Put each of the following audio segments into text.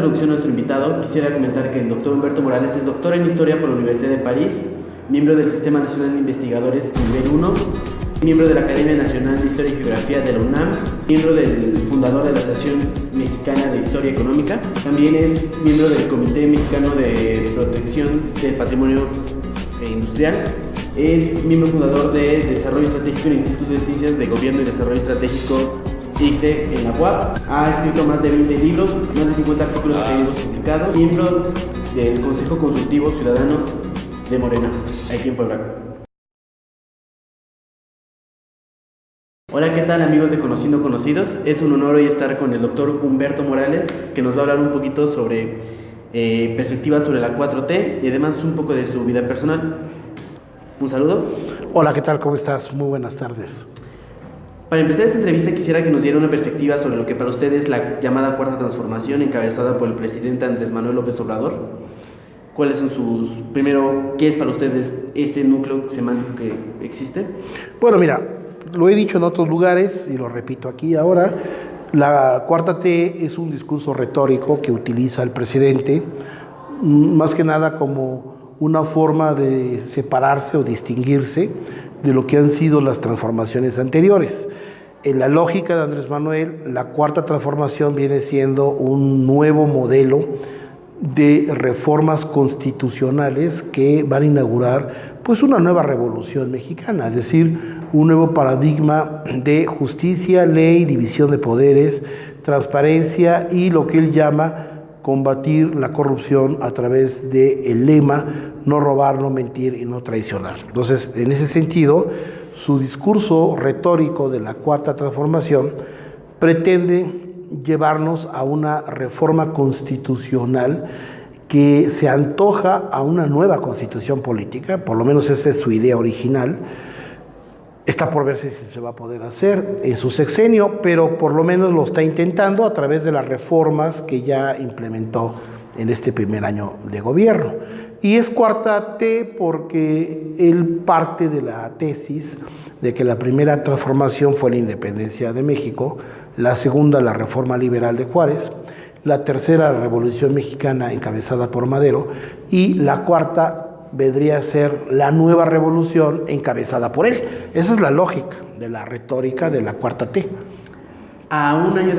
introducción a nuestro invitado, quisiera comentar que el doctor Humberto Morales es doctor en Historia por la Universidad de París, miembro del Sistema Nacional de Investigadores Nivel 1, miembro de la Academia Nacional de Historia y Geografía de la UNAM, miembro del fundador de la Asociación Mexicana de Historia Económica, también es miembro del Comité Mexicano de Protección del Patrimonio Industrial, es miembro fundador de Desarrollo Estratégico en el Instituto de Ciencias de Gobierno y Desarrollo Estratégico ICTE en la UAP, ha escrito más de 20 libros, más de 50 artículos académicos publicados, miembro del Consejo Consultivo Ciudadano de Morena, aquí en Puebla. Hola, ¿qué tal amigos de Conociendo Conocidos? Es un honor hoy estar con el doctor Humberto Morales, que nos va a hablar un poquito sobre perspectivas sobre la 4T y además un poco de su vida personal. Un saludo. Hola, ¿qué tal? ¿Cómo estás? Muy buenas tardes. Para empezar esta entrevista quisiera que nos diera una perspectiva sobre lo que para usted es la llamada Cuarta Transformación encabezada por el presidente Andrés Manuel López Obrador. ¿Cuáles son sus... Primero, qué es para ustedes este núcleo semántico que existe? Bueno, mira, lo he dicho en otros lugares y lo repito aquí ahora. La Cuarta T es un discurso retórico que utiliza el presidente, más que nada como una forma de separarse o distinguirse de lo que han sido las transformaciones anteriores. En la lógica de Andrés Manuel, la Cuarta Transformación viene siendo un nuevo modelo de reformas constitucionales que van a inaugurar pues una nueva revolución mexicana, es decir, un nuevo paradigma de justicia, ley, división de poderes, transparencia y lo que él llama combatir la corrupción a través del lema no robar, no mentir y no traicionar. Entonces, en ese sentido, su discurso retórico de la Cuarta Transformación pretende llevarnos a una reforma constitucional que se antoja a una nueva constitución política, por lo menos esa es su idea original. Está por verse si se va a poder hacer en su sexenio, pero por lo menos lo está intentando a través de las reformas que ya implementó en este primer año de gobierno. Y es Cuarta T porque él parte de la tesis de que la primera transformación fue la independencia de México, la segunda la reforma liberal de Juárez, la tercera la Revolución Mexicana encabezada por Madero y la cuarta vendría a ser la nueva revolución encabezada por él. Esa es la lógica de la retórica de la Cuarta T. A un año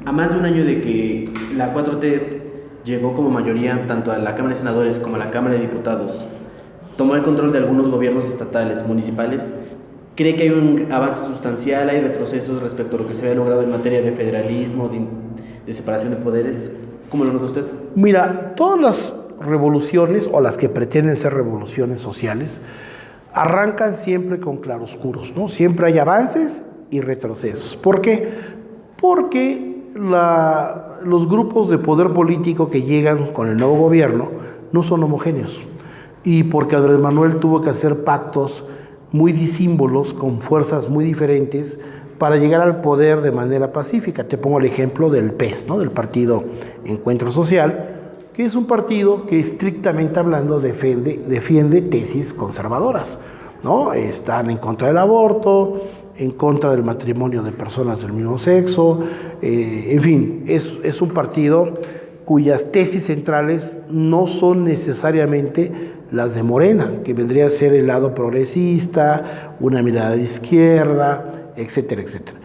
a más de un año de que la 4T llegó como mayoría tanto a la Cámara de Senadores como a la Cámara de Diputados, tomó el control de algunos gobiernos estatales, municipales, ¿cree que hay un avance sustancial, hay retrocesos respecto a lo que se había logrado en materia de federalismo, de separación de poderes? ¿Cómo lo nota usted? Mira, todas las revoluciones o las que pretenden ser revoluciones sociales arrancan siempre con claroscuros, ¿no? Siempre hay avances y retrocesos. ¿Por qué? Porque los grupos de poder político que llegan con el nuevo gobierno no son homogéneos y porque Andrés Manuel tuvo que hacer pactos muy disímbolos con fuerzas muy diferentes para llegar al poder de manera pacífica. Te pongo el ejemplo del PES, ¿no? Del Partido Encuentro Social, que es un partido que estrictamente hablando defiende tesis conservadoras, ¿no? Están en contra del aborto, en contra del matrimonio de personas del mismo sexo, en fin, es un partido cuyas tesis centrales no son necesariamente las de Morena, que vendría a ser el lado progresista, una mirada de izquierda, etcétera, etcétera.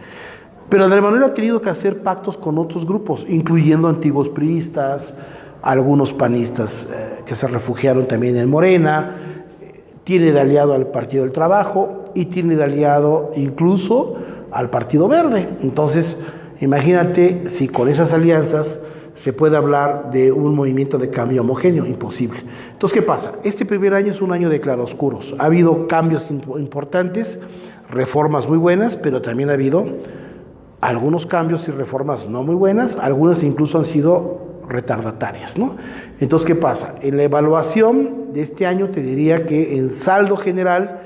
Pero Andrés Manuel ha tenido que hacer pactos con otros grupos, incluyendo antiguos priistas, algunos panistas que se refugiaron también en Morena, tiene de aliado al Partido del Trabajo y tiene de aliado incluso al Partido Verde. Entonces, imagínate si con esas alianzas se puede hablar de un movimiento de cambio homogéneo, imposible. Entonces, ¿qué pasa? Este primer año es un año de claroscuros. Ha habido cambios importantes, reformas muy buenas, pero también ha habido algunos cambios y reformas no muy buenas, algunas incluso han sido retardatarias, ¿no? Entonces, ¿qué pasa? En la evaluación de este año te diría que en saldo general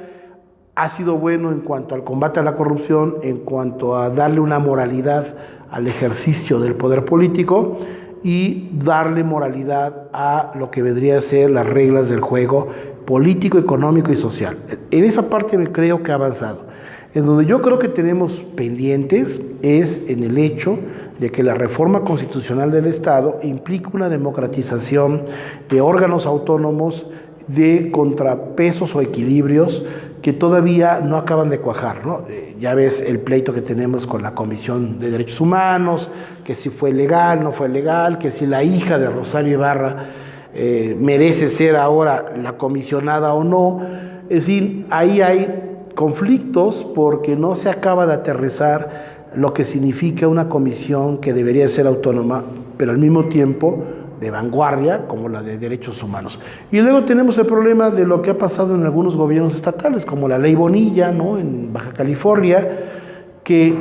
ha sido bueno en cuanto al combate a la corrupción, en cuanto a darle una moralidad al ejercicio del poder político y darle moralidad a lo que vendría a ser las reglas del juego político, económico y social. En esa parte creo que ha avanzado. En donde yo creo que tenemos pendientes es en el hecho de que la reforma constitucional del Estado implica una democratización de órganos autónomos, de contrapesos o equilibrios que todavía no acaban de cuajar, ¿no? Ya ves el pleito que tenemos con la Comisión de Derechos Humanos, que si fue legal, no fue legal, que si la hija de Rosario Ibarra merece ser ahora la comisionada o no. Es decir, ahí hay conflictos porque no se acaba de aterrizar lo que significa una comisión que debería ser autónoma, pero al mismo tiempo de vanguardia, como la de derechos humanos. Y luego tenemos el problema de lo que ha pasado en algunos gobiernos estatales, como la ley Bonilla, ¿no?, en Baja California, que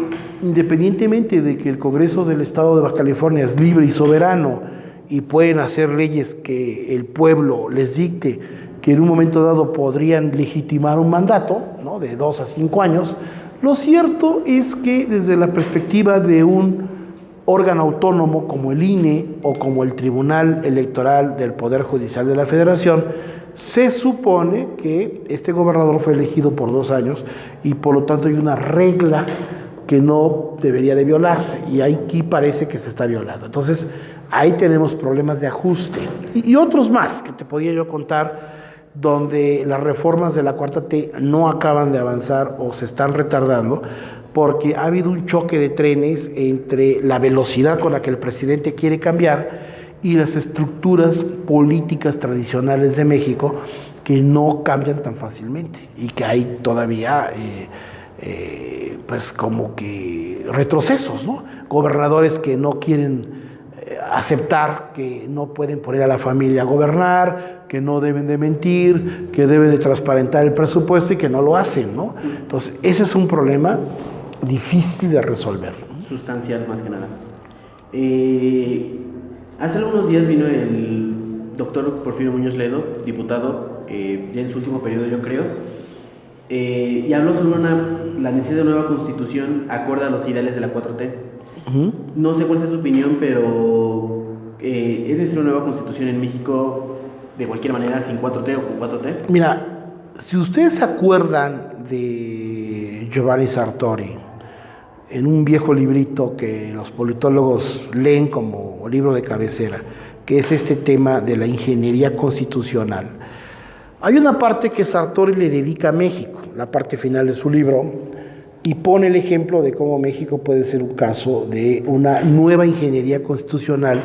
independientemente de que el Congreso del Estado de Baja California es libre y soberano y pueden hacer leyes que el pueblo les dicte, que en un momento dado podrían legitimar un mandato, ¿no?, de 2 a 5 años, lo cierto es que desde la perspectiva de un órgano autónomo como el INE o como el Tribunal Electoral del Poder Judicial de la Federación, se supone que este gobernador fue elegido por 2 años y por lo tanto hay una regla que no debería de violarse, y aquí parece que se está violando. Entonces ahí tenemos problemas de ajuste y otros más que te podía yo contar, donde las reformas de la 4T no acaban de avanzar o se están retardando porque ha habido un choque de trenes entre la velocidad con la que el presidente quiere cambiar y las estructuras políticas tradicionales de México, que no cambian tan fácilmente y que hay todavía pues como que retrocesos, ¿no? Gobernadores que no quieren aceptar que no pueden poner a la familia a gobernar, que no deben de mentir, que deben de transparentar el presupuesto y que no lo hacen, ¿no? Entonces ese es un problema difícil de resolver. Sustancial, más que nada. Hace algunos días vino el doctor Porfirio Muñoz Ledo, diputado, ya en su último periodo yo creo, y habló sobre la necesidad de una nueva constitución acorde a los ideales de la 4T. Uh-huh. No sé cuál es su opinión, pero ¿es necesaria una nueva constitución en México de cualquier manera, sin 4T o con 4T? Mira, si ustedes se acuerdan de Giovanni Sartori, en un viejo librito que los politólogos leen como libro de cabecera, que es este tema de la ingeniería constitucional, hay una parte que Sartori le dedica a México, la parte final de su libro, y pone el ejemplo de cómo México puede ser un caso de una nueva ingeniería constitucional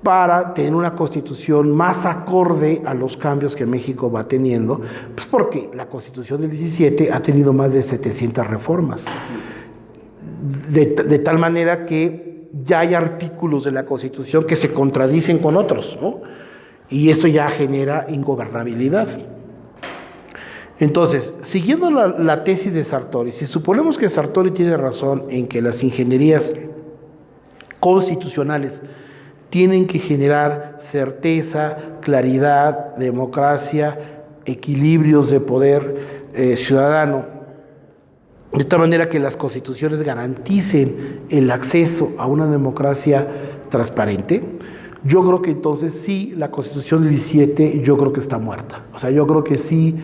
para tener una constitución más acorde a los cambios que México va teniendo, pues porque la Constitución del 17 ha tenido más de 700 reformas. De tal manera que ya hay artículos de la Constitución que se contradicen con otros, ¿no? Y esto ya genera ingobernabilidad. Entonces, siguiendo la tesis de Sartori, si suponemos que Sartori tiene razón en que las ingenierías constitucionales tienen que generar certeza, claridad, democracia, equilibrios de poder ciudadano, de tal manera que las constituciones garanticen el acceso a una democracia transparente, yo creo que entonces sí, la Constitución del 17 yo creo que está muerta. O sea, yo creo que sí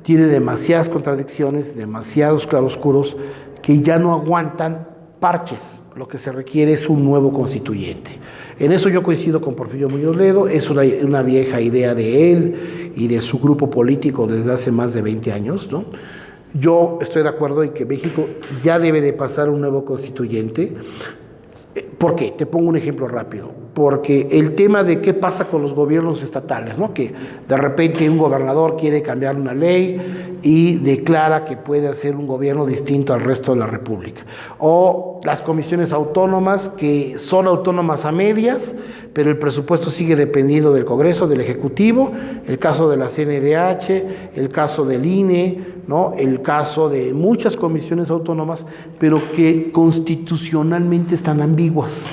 tiene demasiadas contradicciones, demasiados claroscuros que ya no aguantan parches. Lo que se requiere es un nuevo constituyente. En eso yo coincido con Porfirio Muñoz Ledo, es una vieja idea de él y de su grupo político desde hace más de 20 años, ¿no? Yo estoy de acuerdo en que México ya debe de pasar un nuevo constituyente. ¿Por qué? Te pongo un ejemplo rápido. Porque el tema de qué pasa con los gobiernos estatales, ¿no? Que de repente un gobernador quiere cambiar una ley y declara que puede hacer un gobierno distinto al resto de la República. O las comisiones autónomas que son autónomas a medias, pero el presupuesto sigue dependiendo del Congreso, del Ejecutivo, el caso de la CNDH, el caso del INE, ¿no? El caso de muchas comisiones autónomas, pero que constitucionalmente están ambiguas.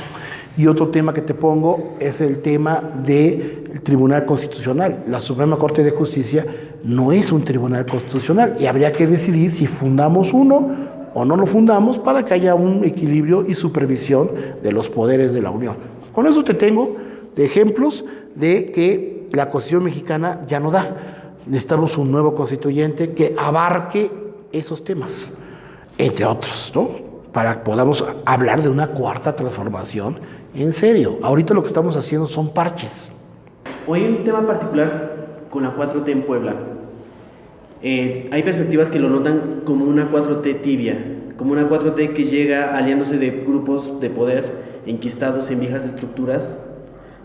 Y otro tema que te pongo es el tema del Tribunal Constitucional. La Suprema Corte de Justicia no es un tribunal constitucional y habría que decidir si fundamos uno o no lo fundamos para que haya un equilibrio y supervisión de los poderes de la Unión. Con eso te tengo de ejemplos de que la Constitución mexicana ya no da. Necesitamos un nuevo constituyente que abarque esos temas. entre otros, ¿no? Para que podamos hablar de una cuarta transformación en serio. Ahorita lo que estamos haciendo son parches. Hoy hay un tema particular con la 4T en Puebla. Hay perspectivas que lo notan como una 4T tibia, como una 4T que llega aliándose de grupos de poder enquistados en viejas estructuras,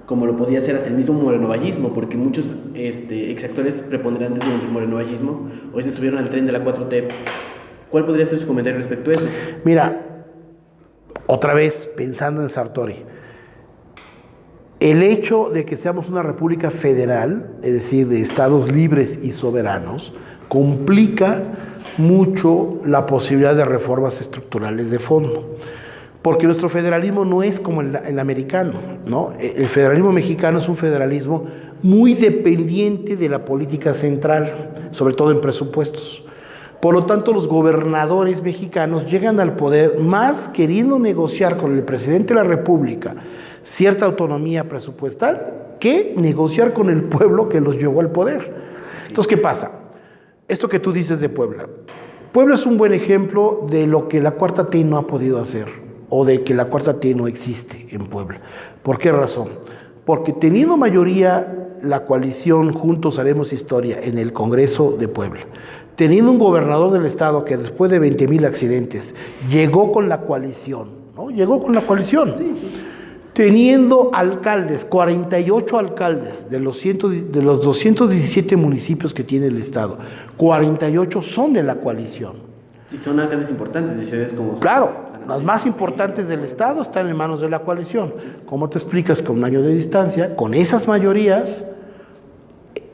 como lo podía ser hasta el mismo morenovallismo, porque muchos exactores preponderantes del morenovallismo hoy se subieron al tren de la 4T. ¿Cuál podría ser su comentario respecto a eso? Mira, otra vez pensando en Sartori, el hecho de que seamos una república federal, es decir, de estados libres y soberanos, complica mucho la posibilidad de reformas estructurales de fondo. Porque nuestro federalismo no es como el americano, ¿no? El federalismo mexicano es un federalismo muy dependiente de la política central, sobre todo en presupuestos. Por lo tanto, los gobernadores mexicanos llegan al poder más queriendo negociar con el presidente de la República cierta autonomía presupuestal que negociar con el pueblo que los llevó al poder. Entonces, ¿qué pasa? Esto que tú dices de Puebla. Puebla es un buen ejemplo de lo que la Cuarta T no ha podido hacer, o de que la Cuarta T no existe en Puebla. ¿Por qué razón? Porque teniendo mayoría la coalición Juntos Haremos Historia en el Congreso de Puebla, teniendo un gobernador del estado que después de 20,000 accidentes llegó con la coalición, ¿no? Llegó con la coalición. Sí. Teniendo alcaldes, 48 alcaldes de los 217 municipios que tiene el estado, 48 son de la coalición. Y son alcaldes importantes de ciudades como... Claro, las más importantes del estado están en manos de la coalición. ¿Cómo te explicas que a un año de distancia, con esas mayorías,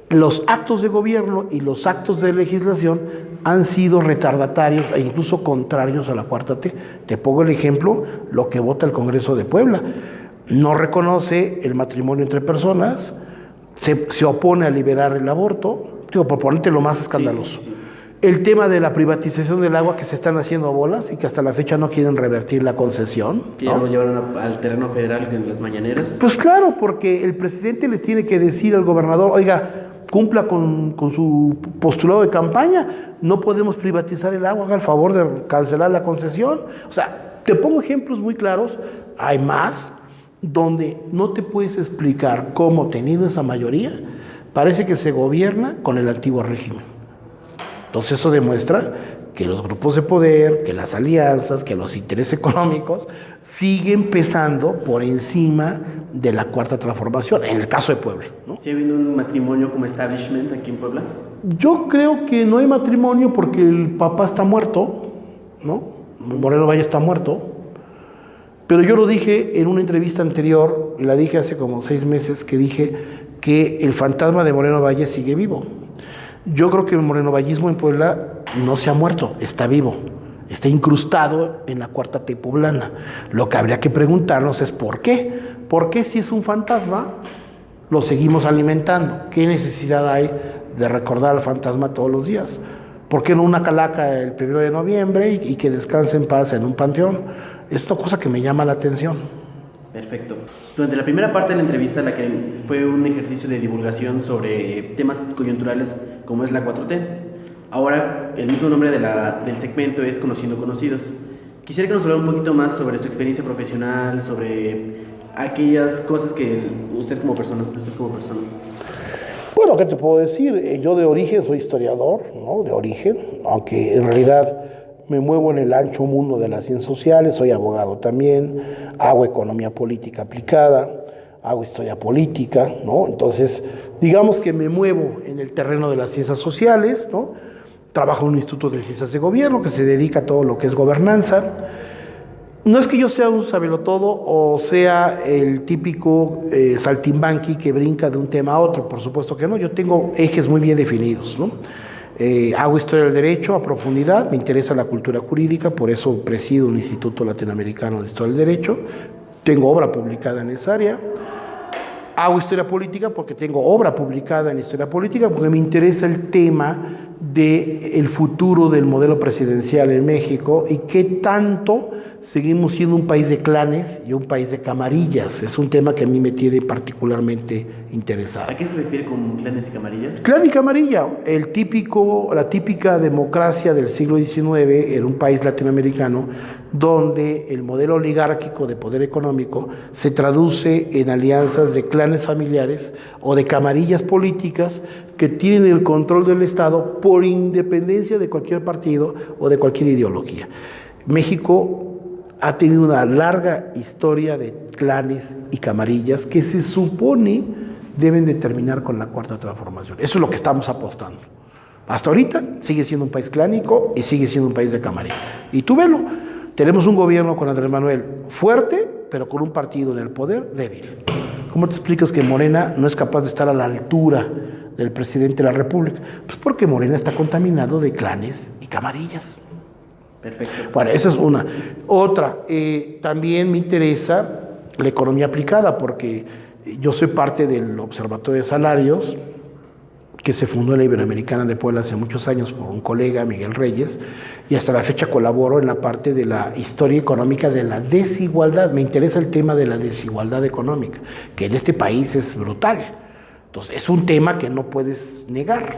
los actos de gobierno y los actos de legislación han sido retardatarios e incluso contrarios a la Cuarta T? Te pongo el ejemplo, lo que vota el Congreso de Puebla. No reconoce el matrimonio entre personas, se opone a liberar el aborto, digo, por ponerte lo más escandaloso. Sí. El tema de la privatización del agua, que se están haciendo bolas y que hasta la fecha no quieren revertir la concesión. Que ya lo llevaron al terreno federal en las mañaneras. Pues claro, porque el presidente les tiene que decir al gobernador, oiga, cumpla con su postulado de campaña, no podemos privatizar el agua, haga el favor de cancelar la concesión. O sea, te pongo ejemplos muy claros, hay más, donde no te puedes explicar cómo, teniendo esa mayoría, parece que se gobierna con el antiguo régimen. Entonces eso demuestra que los grupos de poder, que las alianzas, que los intereses económicos siguen pesando por encima de la Cuarta Transformación, en el caso de Puebla, ¿no? ¿Sí ha habido un matrimonio como establishment aquí en Puebla? Yo creo que no hay matrimonio porque el papá está muerto, ¿no? Moreno Valle está muerto. Pero yo lo dije en una entrevista anterior, la dije hace como 6 meses, que dije que el fantasma de Moreno Valle sigue vivo. Yo creo que el morenovallismo en Puebla no se ha muerto, está vivo, está incrustado en la Cuarta T poblana. Lo que habría que preguntarnos es ¿por qué? ¿Por qué si es un fantasma lo seguimos alimentando? ¿Qué necesidad hay de recordar al fantasma todos los días? ¿Por qué no una calaca el 1 de noviembre y que descanse en paz en un panteón? Es una cosa que me llama la atención. Perfecto. Durante la primera parte de la entrevista, la que fue un ejercicio de divulgación sobre temas coyunturales como es la 4T, ahora el mismo nombre del segmento es Conociendo Conocidos. Quisiera que nos hablara un poquito más sobre su experiencia profesional, sobre aquellas cosas que usted como persona. Bueno, ¿qué te puedo decir? Yo de origen soy historiador, ¿no? De origen, aunque en realidad me muevo en el ancho mundo de las ciencias sociales, soy abogado también, hago economía política aplicada, hago historia política, ¿no? Entonces, digamos que me muevo en el terreno de las ciencias sociales, ¿no? Trabajo en un instituto de ciencias de gobierno que se dedica a todo lo que es gobernanza. No es que yo sea un sabelotodo o sea el típico saltimbanqui que brinca de un tema a otro, por supuesto que no, yo tengo ejes muy bien definidos, ¿no? Hago historia del derecho a profundidad, me interesa la cultura jurídica, por eso presido un Instituto Latinoamericano de Historia del Derecho, tengo obra publicada en esa área. Hago historia política porque tengo obra publicada en historia política, porque me interesa el tema del futuro del modelo presidencial en México y qué tanto seguimos siendo un país de clanes y un país de camarillas. Es un tema que a mí me tiene particularmente interesado. ¿A qué se refiere con clanes y camarillas? Clan y camarilla, la típica democracia del siglo XIX en un país latinoamericano donde el modelo oligárquico de poder económico se traduce en alianzas de clanes familiares o de camarillas políticas que tienen el control del Estado por independencia de cualquier partido o de cualquier ideología. México ha tenido una larga historia de clanes y camarillas que se supone deben de terminar con la Cuarta Transformación. Eso es lo que estamos apostando. Hasta ahorita sigue siendo un país clánico y sigue siendo un país de camarilla. Y tú velo, tenemos un gobierno con Andrés Manuel fuerte, pero con un partido en el poder débil. ¿Cómo te explicas que Morena no es capaz de estar a la altura del presidente de la República? Pues porque Morena está contaminado de clanes y camarillas. Perfecto. Bueno, esa es una. Otra, también me interesa la economía aplicada, porque yo soy parte del Observatorio de Salarios, que se fundó en la Iberoamericana de Puebla hace muchos años por un colega, Miguel Reyes, y hasta la fecha colaboro en la parte de la historia económica de la desigualdad. Me interesa el tema de la desigualdad económica, que en este país es brutal. Entonces, es un tema que no puedes negar,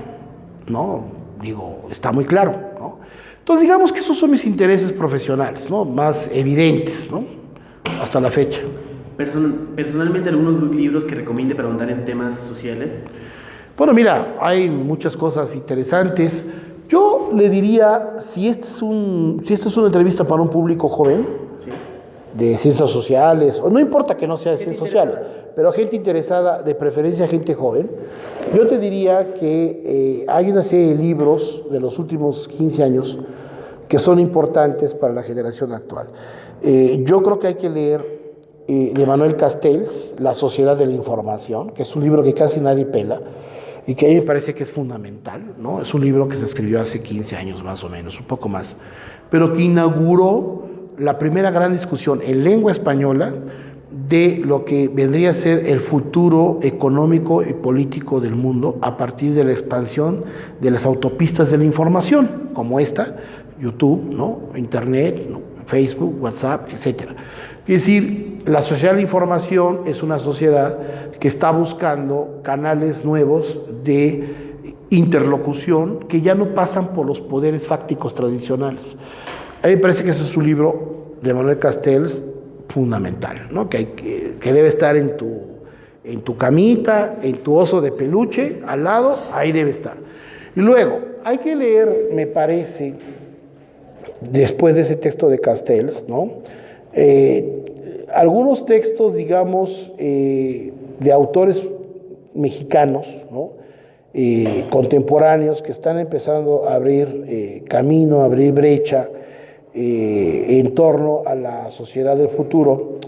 ¿no? Digo, está muy claro, ¿no? Entonces, digamos que esos son mis intereses profesionales, ¿no? Más evidentes, ¿no? Hasta la fecha. Personalmente, ¿algunos libros que recomiende para ahondar en temas sociales? Bueno, mira, hay muchas cosas interesantes. Yo le diría, si esta es una entrevista para un público joven, ¿sí?, de ciencias sociales, o no importa que no sea de ciencias sociales, pero gente interesada, de preferencia gente joven, yo te diría que hay una serie de libros de los últimos 15 años que son importantes para la generación actual. Yo creo que hay que leer de Manuel Castells, La Sociedad de la Información, que es un libro que casi nadie pela y que a mí me parece que es fundamental, ¿no? Es un libro que se escribió hace 15 años más o menos, un poco más, pero que inauguró la primera gran discusión en lengua española de lo que vendría a ser el futuro económico y político del mundo a partir de la expansión de las autopistas de la información, como esta, YouTube, ¿no?, Internet, ¿no?, Facebook, WhatsApp, etcétera. Es decir, la sociedad de la información es una sociedad que está buscando canales nuevos de interlocución que ya no pasan por los poderes fácticos tradicionales. A mí me parece que ese es un libro de Manuel Castells fundamental, ¿no?, que debe estar en tu camita, en tu oso de peluche, al lado, ahí debe estar. Y luego, hay que leer, me parece, después de ese texto de Castells, ¿no?, algunos textos, digamos, de autores mexicanos, ¿no?, contemporáneos que están empezando a abrir camino, a abrir brecha en torno a la sociedad del futuro.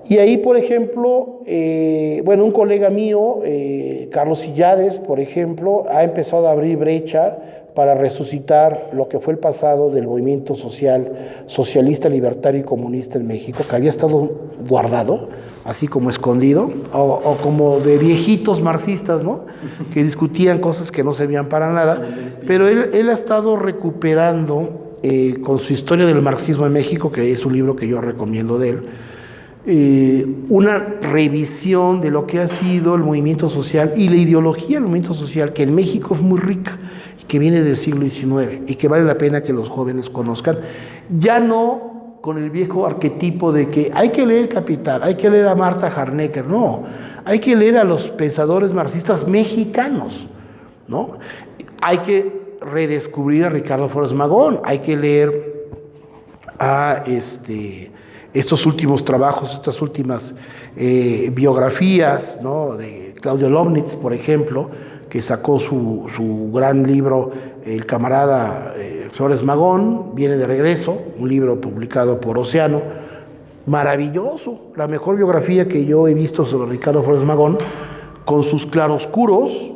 Y ahí, por ejemplo, un colega mío, Carlos Illades, por ejemplo, ha empezado a abrir brecha para resucitar lo que fue el pasado del movimiento socialista, libertario y comunista en México, que había estado guardado, así como escondido, o como de viejitos marxistas, ¿no?, que discutían cosas que no servían para nada, pero él ha estado recuperando con su historia del marxismo en México, que es un libro que yo recomiendo de él, una revisión de lo que ha sido el movimiento social y la ideología del movimiento social, que en México es muy rica, que viene del siglo XIX y que vale la pena que los jóvenes conozcan, ya no con el viejo arquetipo de que hay que leer El Capital, hay que leer a Marta Harnecker, no, hay que leer a los pensadores marxistas mexicanos, ¿no? Hay que redescubrir a Ricardo Flores Magón, hay que leer a estos últimos trabajos, estas últimas biografías, ¿no?, de Claudio Lomnitz, por ejemplo, que sacó su gran libro, el camarada Flores Magón, viene de regreso, un libro publicado por Océano, maravilloso, la mejor biografía que yo he visto sobre Ricardo Flores Magón, con sus claroscuros,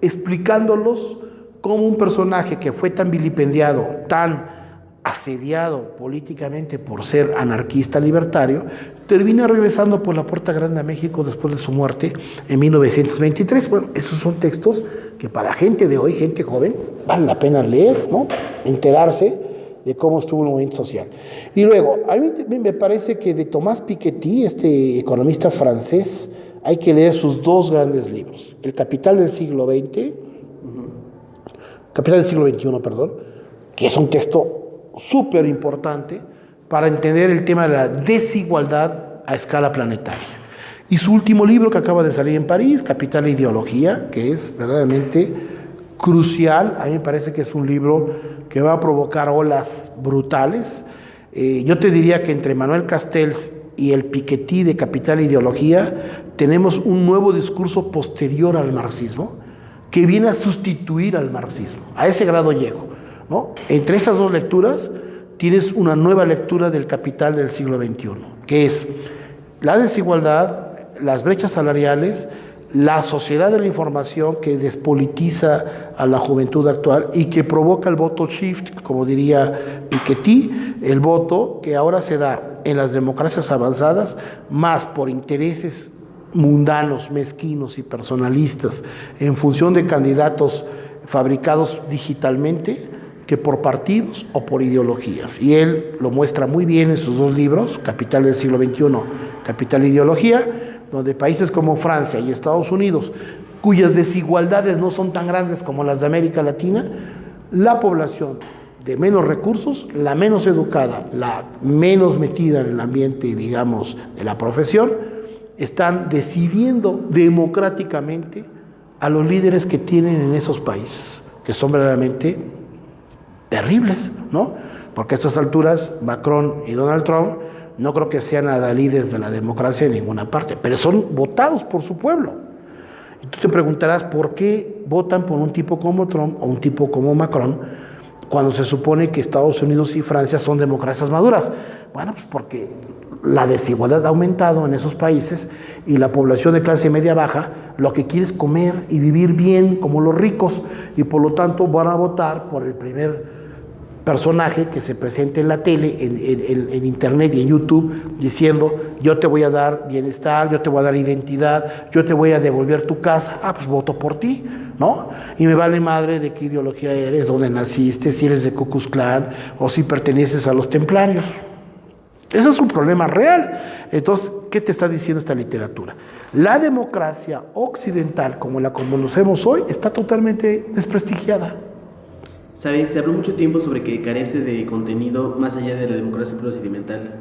explicándolos como un personaje que fue tan vilipendiado, tan asediado políticamente por ser anarquista libertario, termina regresando por la puerta grande a México después de su muerte en 1923. Bueno, esos son textos que para gente de hoy, gente joven, vale la pena leer, ¿no?, enterarse de cómo estuvo el movimiento social. Y luego, a mí me parece que de Thomas Piketty, este economista francés, hay que leer sus dos grandes libros, El Capital del siglo XX, Capital del siglo XXI, perdón, que es un texto súper importante para entender el tema de la desigualdad a escala planetaria. Y su último libro que acaba de salir en París, Capital e Ideología, que es verdaderamente crucial. A mí me parece que es un libro que va a provocar olas brutales. Yo te diría que entre Manuel Castells y el Piketty de Capital e Ideología tenemos un nuevo discurso posterior al marxismo que viene a sustituir al marxismo. A ese grado llego, ¿no? Entre esas dos lecturas tienes una nueva lectura del Capital del siglo XXI, que es la desigualdad, las brechas salariales, la sociedad de la información que despolitiza a la juventud actual y que provoca el voto shift, como diría Piketty, el voto que ahora se da en las democracias avanzadas más por intereses mundanos, mezquinos y personalistas en función de candidatos fabricados digitalmente que por partidos o por ideologías. Y él lo muestra muy bien en sus dos libros, Capital del siglo XXI, Capital e Ideología, donde países como Francia y Estados Unidos, cuyas desigualdades no son tan grandes como las de América Latina, la población de menos recursos, la menos educada, la menos metida en el ambiente, digamos, de la profesión, están decidiendo democráticamente a los líderes que tienen en esos países, que son verdaderamente terribles, ¿no? Porque a estas alturas Macron y Donald Trump no creo que sean adalides de la democracia en ninguna parte, pero son votados por su pueblo. Y tú te preguntarás por qué votan por un tipo como Trump o un tipo como Macron cuando se supone que Estados Unidos y Francia son democracias maduras. Bueno, pues porque la desigualdad ha aumentado en esos países y la población de clase media baja lo que quiere es comer y vivir bien como los ricos y por lo tanto van a votar por el primer personaje que se presente en la tele, en internet y en YouTube, diciendo yo te voy a dar bienestar, yo te voy a dar identidad, yo te voy a devolver tu casa, pues voto por ti, ¿no? Y me vale madre de qué ideología eres, dónde naciste, si eres de Ku Klux Klan o si perteneces a los templarios. Eso es un problema real. Entonces, ¿qué te está diciendo esta literatura? La democracia occidental, como la conocemos hoy, está totalmente desprestigiada. Sabes, se habló mucho tiempo sobre que carece de contenido más allá de la democracia procedimental.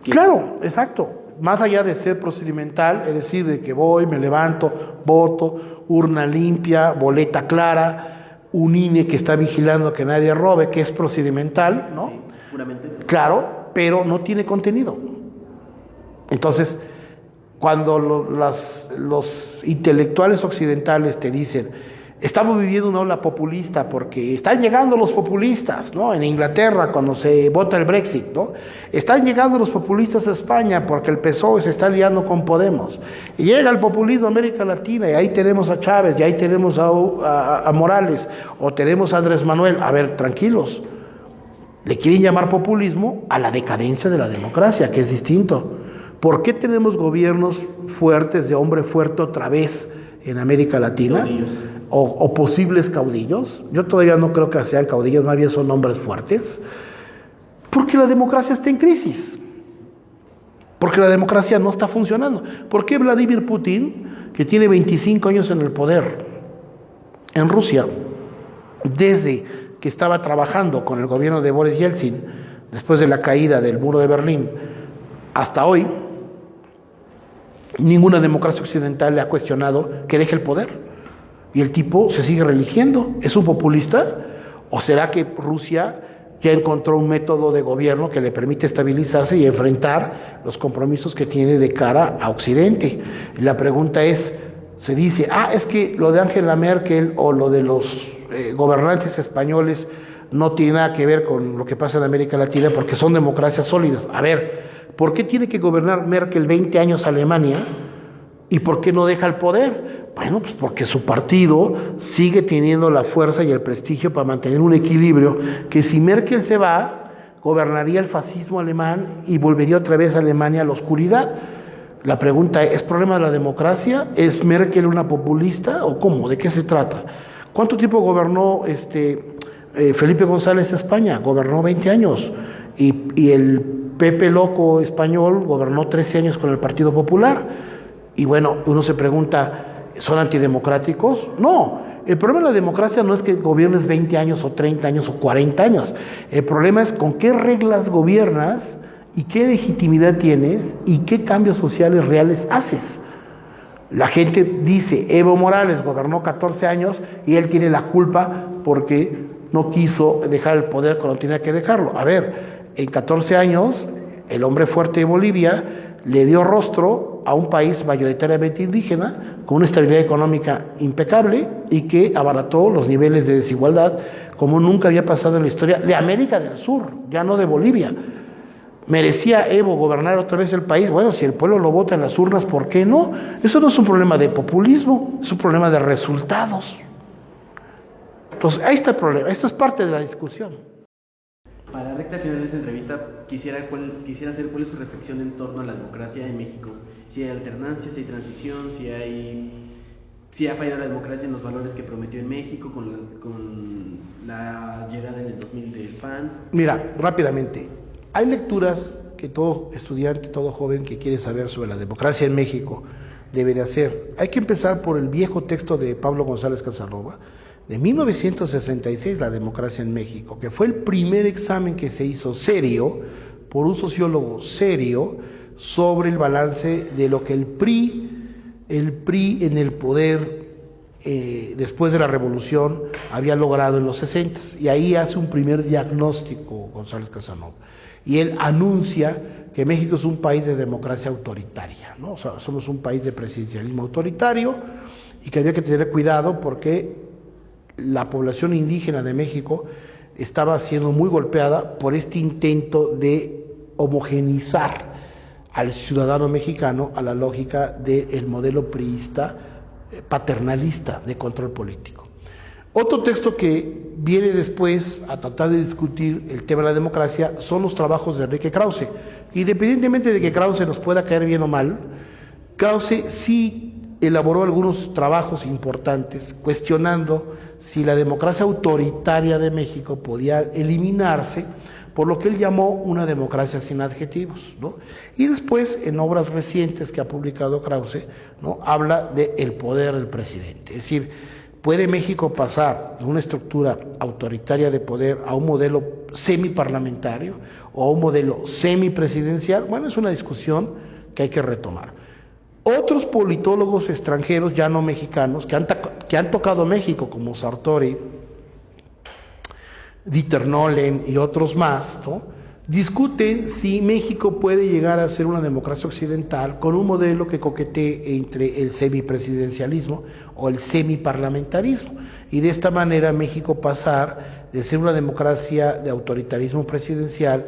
Claro, exacto. Más allá de ser procedimental, es decir, de que voy, me levanto, voto, urna limpia, boleta clara, un INE que está vigilando que nadie robe, que es procedimental, ¿no? Sí, puramente. Claro, pero no tiene contenido. Entonces, cuando los intelectuales occidentales te dicen estamos viviendo una ola populista porque están llegando los populistas, ¿no? En Inglaterra cuando se vota el Brexit, ¿no? Están llegando los populistas a España porque el PSOE se está liando con Podemos. Y llega el populismo a América Latina y ahí tenemos a Chávez, y ahí tenemos a Morales, o tenemos a Andrés Manuel. A ver, tranquilos. Le quieren llamar populismo a la decadencia de la democracia, que es distinto. ¿Por qué tenemos gobiernos fuertes, de hombre fuerte otra vez en América Latina? O posibles caudillos. Yo todavía no creo que sean caudillos, más bien son hombres fuertes. Porque la democracia está en crisis. Porque la democracia no está funcionando. ¿Por qué Vladimir Putin, que tiene 25 años en el poder en Rusia, desde que estaba trabajando con el gobierno de Boris Yeltsin, después de la caída del muro de Berlín, hasta hoy, ninguna democracia occidental le ha cuestionado que deje el poder? Y el tipo se sigue reeligiendo. ¿Es un populista? ¿O será que Rusia ya encontró un método de gobierno que le permite estabilizarse y enfrentar los compromisos que tiene de cara a Occidente? Y la pregunta es, se dice, es que lo de Angela Merkel o lo de los gobernantes españoles no tiene nada que ver con lo que pasa en América Latina porque son democracias sólidas. A ver, ¿por qué tiene que gobernar Merkel 20 años Alemania y por qué no deja el poder? Bueno, pues porque su partido sigue teniendo la fuerza y el prestigio para mantener un equilibrio que si Merkel se va, gobernaría el fascismo alemán y volvería otra vez a Alemania a la oscuridad. La pregunta es problema de la democracia? ¿Es Merkel una populista o cómo? ¿De qué se trata? ¿Cuánto tiempo gobernó Felipe González de España gobernó 20 años y el Pepe Loco español gobernó 13 años con el Partido Popular. Y bueno, uno se pregunta, ¿son antidemocráticos? No, el problema de la democracia no es que gobiernes 20 años o 30 años o 40 años. El problema es con qué reglas gobiernas y qué legitimidad tienes y qué cambios sociales reales haces. La gente dice, Evo Morales gobernó 14 años y él tiene la culpa porque no quiso dejar el poder cuando tenía que dejarlo. A ver, en 14 años, el hombre fuerte de Bolivia le dio rostro a un país mayoritariamente indígena, con una estabilidad económica impecable y que abarató los niveles de desigualdad como nunca había pasado en la historia de América del Sur, ya no de Bolivia. ¿Merecía Evo gobernar otra vez el país? Bueno, si el pueblo lo vota en las urnas, ¿por qué no? Eso no es un problema de populismo, es un problema de resultados. Entonces, ahí está el problema, esto es parte de la discusión. Para la recta final de esta entrevista, quisiera saber cuál es su reflexión en torno a la democracia en México. Si hay alternancia, si hay transición, si ha fallado la democracia en los valores que prometió en México con la llegada en el 2000 del PAN. Mira, rápidamente, hay lecturas que todo estudiante, todo joven que quiere saber sobre la democracia en México debe de hacer. Hay que empezar por el viejo texto de Pablo González Casanova, de 1966, La democracia en México, que fue el primer examen que se hizo serio por un sociólogo serio sobre el balance de lo que el PRI en el poder después de la revolución había logrado en los 60, y ahí hace un primer diagnóstico González Casanova, y él anuncia que México es un país de democracia autoritaria, ¿no? O sea, somos un país de presidencialismo autoritario y que había que tener cuidado porque la población indígena de México estaba siendo muy golpeada por este intento de homogeneizar al ciudadano mexicano a la lógica del modelo priista paternalista de control político. Otro texto que viene después a tratar de discutir el tema de la democracia son los trabajos de Enrique Krause. Independientemente de que Krause nos pueda caer bien o mal, Krause sí elaboró algunos trabajos importantes cuestionando si la democracia autoritaria de México podía eliminarse por lo que él llamó una democracia sin adjetivos, ¿no? Y después, en obras recientes que ha publicado Krause, ¿no?, habla del poder del presidente. Es decir, ¿puede México pasar de una estructura autoritaria de poder a un modelo semiparlamentario o a un modelo semipresidencial? Bueno, es una discusión que hay que retomar. Otros politólogos extranjeros, ya no mexicanos, que han tocado México, como Sartori, Dieter Nolen y otros más, ¿no?, discuten si México puede llegar a ser una democracia occidental con un modelo que coquetee entre el semipresidencialismo o el semiparlamentarismo, y de esta manera México pasar de ser una democracia de autoritarismo presidencial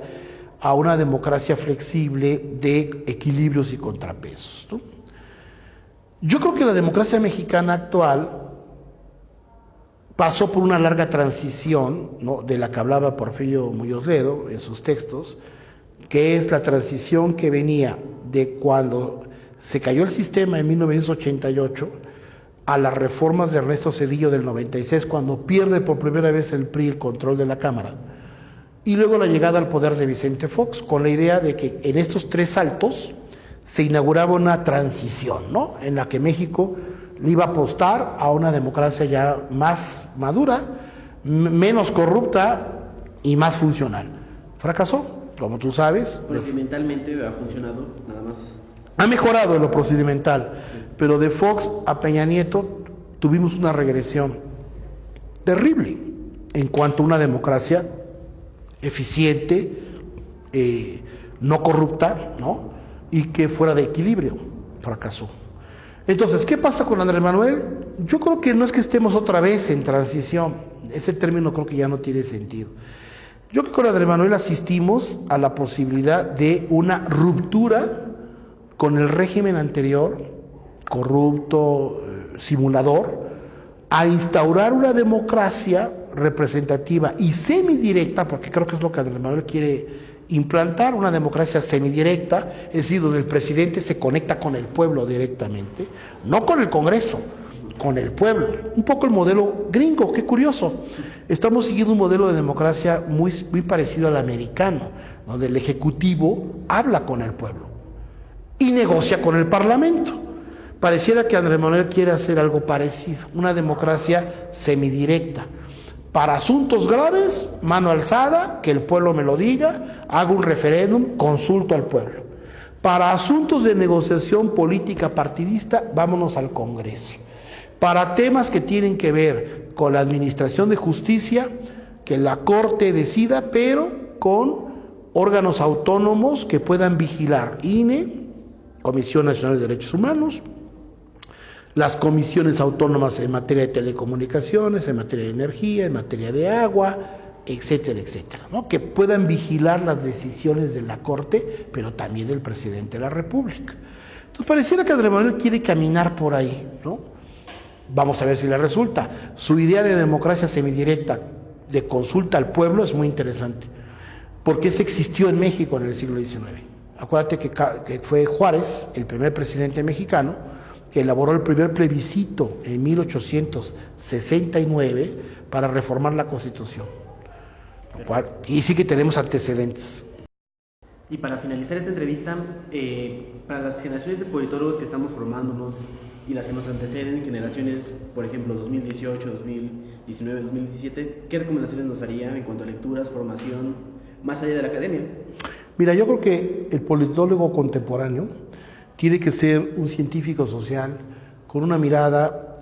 a una democracia flexible de equilibrios y contrapesos, ¿no? Yo creo que la democracia mexicana actual pasó por una larga transición, ¿no?, de la que hablaba Porfirio Muñoz Ledo en sus textos, que es la transición que venía de cuando se cayó el sistema en 1988 a las reformas de Ernesto Zedillo del 96, cuando pierde por primera vez el PRI el control de la Cámara, y luego la llegada al poder de Vicente Fox, con la idea de que en estos tres saltos se inauguraba una transición, ¿no?, en la que México le iba a apostar a una democracia ya más madura, menos corrupta y más funcional. Fracasó, como tú sabes. Procedimentalmente ha funcionado, nada más. Ha mejorado en lo procedimental, sí, pero de Fox a Peña Nieto tuvimos una regresión terrible en cuanto a una democracia eficiente, no corrupta, ¿no?, y que fuera de equilibrio. Fracasó. Entonces, ¿qué pasa con Andrés Manuel? Yo creo que no es que estemos otra vez en transición, ese término creo que ya no tiene sentido. Yo creo que con Andrés Manuel asistimos a la posibilidad de una ruptura con el régimen anterior, corrupto, simulador, a instaurar una democracia representativa y semidirecta, porque creo que es lo que Andrés Manuel quiere implantar, una democracia semidirecta, es decir, donde el presidente se conecta con el pueblo directamente, no con el Congreso. con el pueblo. Un poco el modelo gringo, qué curioso. Estamos siguiendo un modelo de democracia muy parecido al americano, donde el ejecutivo habla con el pueblo y negocia con el parlamento. Pareciera que Andrés Manuel quiere hacer algo parecido, una democracia semidirecta. Para asuntos graves, mano alzada, que el pueblo me lo diga, hago un referéndum, consulto al pueblo. Para asuntos de negociación política partidista, vámonos al Congreso. Para temas que tienen que ver con la administración de justicia, que la Corte decida, pero con órganos autónomos que puedan vigilar, INE, Comisión Nacional de Derechos Humanos, las comisiones autónomas en materia de telecomunicaciones, en materia de energía, en materia de agua, etcétera, etcétera, ¿no? Que puedan vigilar las decisiones de la Corte, pero también del presidente de la República. Entonces pareciera que Andrés Manuel quiere caminar por ahí, ¿no? Vamos a ver si le resulta. Su idea de democracia semidirecta, de consulta al pueblo, es muy interesante, porque eso existió en México en el siglo XIX. Acuérdate que fue Juárez, el primer presidente mexicano, que elaboró el primer plebiscito en 1869 para reformar la Constitución. Y sí que tenemos antecedentes. Y para finalizar esta entrevista, para las generaciones de politólogos que estamos formándonos y las que nos anteceden, generaciones, por ejemplo, 2018, 2019, 2017, ¿qué recomendaciones nos haría en cuanto a lecturas, formación, más allá de la academia? Mira, yo creo que el politólogo contemporáneo tiene que ser un científico social con una mirada,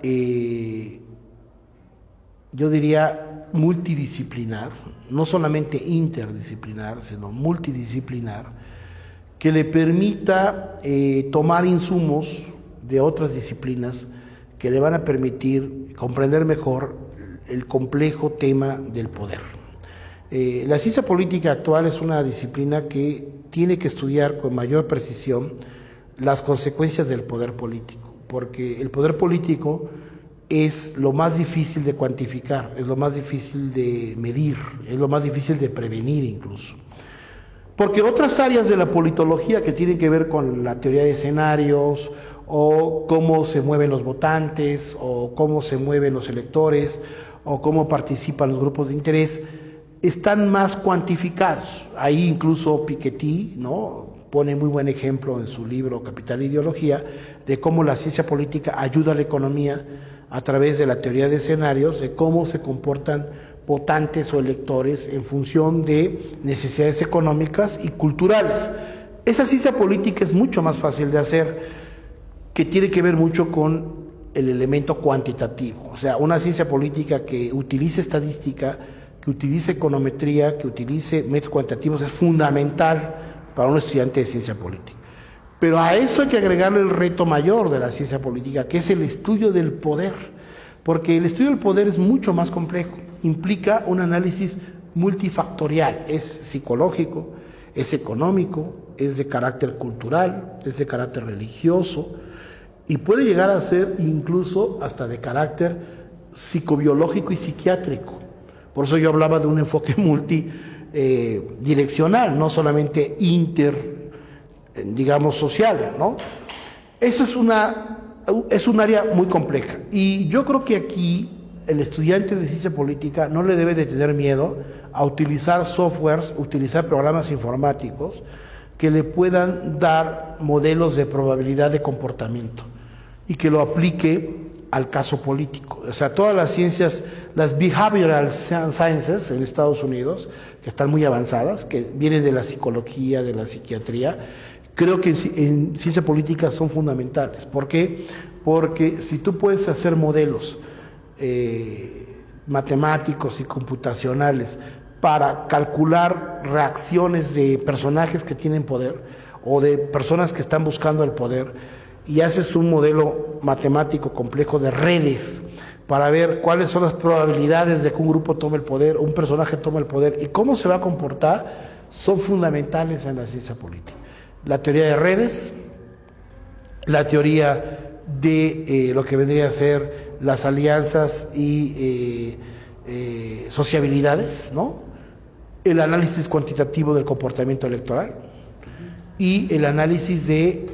yo diría, multidisciplinar, no solamente interdisciplinar, sino multidisciplinar, que le permita tomar insumos de otras disciplinas que le van a permitir comprender mejor el complejo tema del poder. La ciencia política actual es una disciplina que tiene que estudiar con mayor precisión las consecuencias del poder político, porque el poder político es lo más difícil de cuantificar, es lo más difícil de medir, es lo más difícil de prevenir incluso. Porque otras áreas de la politología que tienen que ver con la teoría de escenarios, o cómo se mueven los votantes, o cómo se mueven los electores, o cómo participan los grupos de interés, están más cuantificados. Ahí incluso Piketty, ¿no?, pone muy buen ejemplo en su libro Capital e Ideología de cómo la ciencia política ayuda a la economía a través de la teoría de escenarios, de cómo se comportan votantes o electores en función de necesidades económicas y culturales. Esa ciencia política es mucho más fácil de hacer, que tiene que ver mucho con el elemento cuantitativo, o sea, una ciencia política que utilice estadística, que utilice econometría, que utilice métodos cuantitativos es fundamental para un estudiante de ciencia política. Pero a eso hay que agregarle el reto mayor de la ciencia política, que es el estudio del poder, porque el estudio del poder es mucho más complejo, implica un análisis multifactorial, es psicológico, es económico, es de carácter cultural, es de carácter religioso, y puede llegar a ser incluso hasta de carácter psicobiológico y psiquiátrico. Por eso yo hablaba de un enfoque multidireccional, no solamente digamos, social, ¿no? Eso es un área muy compleja. Y yo creo que aquí el estudiante de ciencia política no le debe de tener miedo a utilizar softwares, utilizar programas informáticos que le puedan dar modelos de probabilidad de comportamiento y que lo aplique al caso político. O sea, todas las ciencias, las behavioral sciences en Estados Unidos, que están muy avanzadas, que vienen de la psicología, de la psiquiatría, creo que en ciencia política son fundamentales. ¿Por qué? Porque si tú puedes hacer modelos matemáticos y computacionales para calcular reacciones de personajes que tienen poder o de personas que están buscando el poder, y haces un modelo matemático complejo de redes para ver cuáles son las probabilidades de que un grupo tome el poder, un personaje tome el poder y cómo se va a comportar, son fundamentales en la ciencia política. La teoría de redes, la teoría de lo que vendría a ser las alianzas y sociabilidades, ¿no? El análisis cuantitativo del comportamiento electoral y el análisis de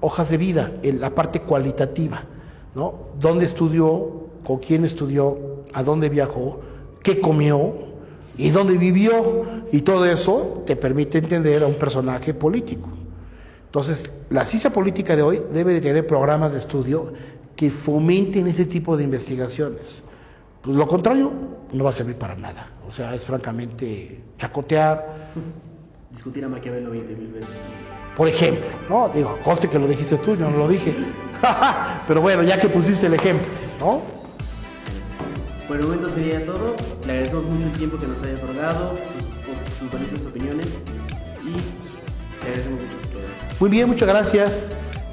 hojas de vida, en la parte cualitativa, ¿no? ¿Dónde estudió? ¿Con quién estudió? ¿A dónde viajó? ¿Qué comió? ¿Y dónde vivió? Y todo eso te permite entender a un personaje político. Entonces, la ciencia política de hoy debe de tener programas de estudio que fomenten ese tipo de investigaciones. Pues lo contrario no va a servir para nada. O sea, es francamente chacotear. Discutir a Maquiavelo 20.000 veces. Por ejemplo, ¿no? Digo, conste que lo dijiste tú, yo no lo dije. Pero bueno, ya que pusiste el ejemplo, ¿no? Por el momento sería todo. Le agradecemos mucho el tiempo que nos haya otorgado, sus valiosas opiniones y le agradecemos mucho. Muy bien, muchas gracias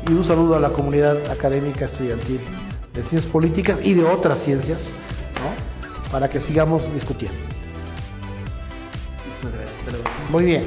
y un saludo a la comunidad académica estudiantil de ciencias políticas y de otras ciencias, ¿no? Para que sigamos discutiendo. Muchas gracias. Hasta luego. Muy bien.